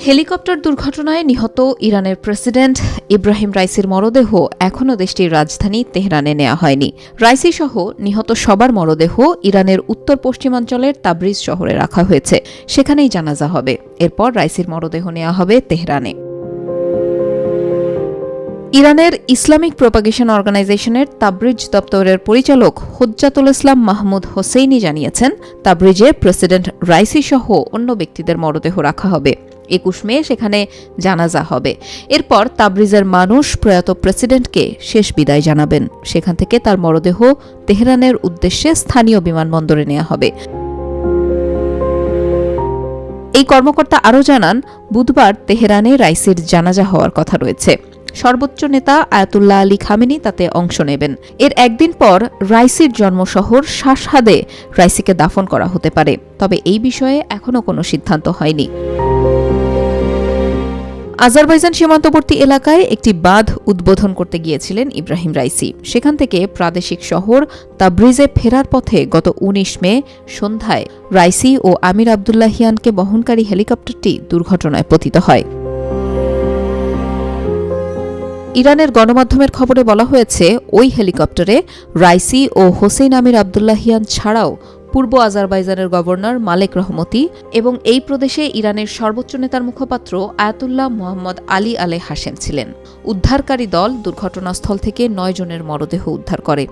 Helicopter দুর্ঘটনায় নিহত ইরানের প্রেসিডেন্ট ইব্রাহিম রাইসির মরদেহ এখনও দেশটির রাজধানী তেহরানে নেওয়া হয়নি। রাইসি সহ নিহত সবার মরদেহ ইরানের উত্তর পশ্চিমাঞ্চলের তাবরিজ শহরে রাখা হয়েছে। সেখানেই জানাজা হবে। এরপর রাইসির মরদেহ নেওয়া হবে তেহরানে। ইরানের ইসলামিক প্রোপাগেশন অর্গানাইজেশনের তাবরিজ দপ্তরের পরিচালক হুজ্জাতুল ইসলাম মাহমুদ হোসেইনি জানিয়েছেন, তাবরিজে প্রেসিডেন্ট রাইসি সহ অন্য ব্যক্তিদের মরদেহ রাখা হবে। ২১ মে সেখানে জানাজা হবে। এরপর তাবরিজের মানুষ প্রয়াত প্রেসিডেন্টকে শেষ বিদায় জানাবেন। সেখান থেকে তার মরদেহ তেহরানের উদ্দেশ্যে স্থানীয় বিমানবন্দরে নেওয়া হবে। এই কর্মকর্তা আরও জানান, বুধবার তেহরানে রাইসির জানাজা হওয়ার কথা রয়েছে। সর্বোচ্চ নেতা আয়াতুল্লাহ আলী খামেনি তাতে অংশ নেবেন। এর একদিন পর রাইসির জন্মশহর শাশহাদে রাইসিকে দাফন করা হতে পারে। তবে এই বিষয়ে এখনও কোনো সিদ্ধান্ত হয়নি। আজারবাইজান সীমান্তবর্তী এলাকায় একটি বাঁধ উদ্বোধন করতে গিয়েছিলেন ইব্রাহিম রাইসি। সেখান থেকে প্রাদেশিক শহর তাবরিজে ফেরার পথে গত ১৯ মে সন্ধ্যায় রাইসি ও আমির আবদুল্লাহিয়ানকে বহনকারী হেলিকপ্টারটি দুর্ঘটনায় পতিত হয়। ইরানের গণমাধ্যমের খবরে বলা হয়েছে, ওই হেলিকপ্টারে রাইসি ও হোসেইন আমির আবদুল্লাহিয়ান ছাড়াও পূর্ব আজারবাইজানের গভর্নর মালেক রহমতি এবং এই প্রদেশে ইরানের সর্বোচ্চ নেতার মুখপাত্র আয়াতুল্লাহ মুহাম্মদ আলী আলে হাশেম ছিলেন। উদ্ধারকারী দল দুর্ঘটনাস্থল থেকে ৯ জনের মরদেহ উদ্ধার করে।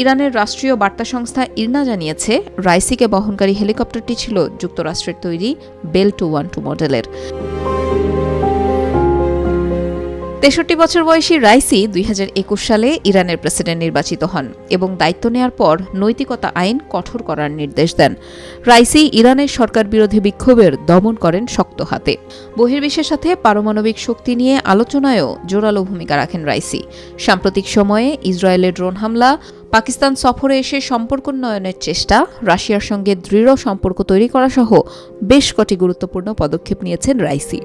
ইরানের রাষ্ট্রীয় বার্তা সংস্থা ইরনা জানিয়েছে, রাইসিকে বহনকারী হেলিকপ্টারটি ছিল যুক্তরাষ্ট্রের তৈরি বেল 212 মডেলের। ৬৩ বছর বয়সী রাইসি ২০২১ সালে ইরানের প্রেসিডেন্ট নির্বাচিত হন এবং দায়িত্ব নেয়ার পর নৈতিকতা আইন কঠোর করার নির্দেশ দেন। রাইসি ইরানের সরকার বিরোধী বিক্ষোভের দমন করেন শক্ত হাতে। বহির্বিশ্বের সাথে পারমাণবিক শক্তি নিয়ে আলোচনায়ও জোরালো ভূমিকা রাখেন রাইসি। সাম্প্রতিক সময়ে ইসরায়েলের ড্রোন হামলা, পাকিস্তান সফরে এসে সম্পর্ক উন্নয়নের চেষ্টা, রাশিয়ার সঙ্গে দৃঢ় সম্পর্ক তৈরি করা সহ বেশ কটি গুরুত্বপূর্ণ পদক্ষেপ নিয়েছেন রাইসি।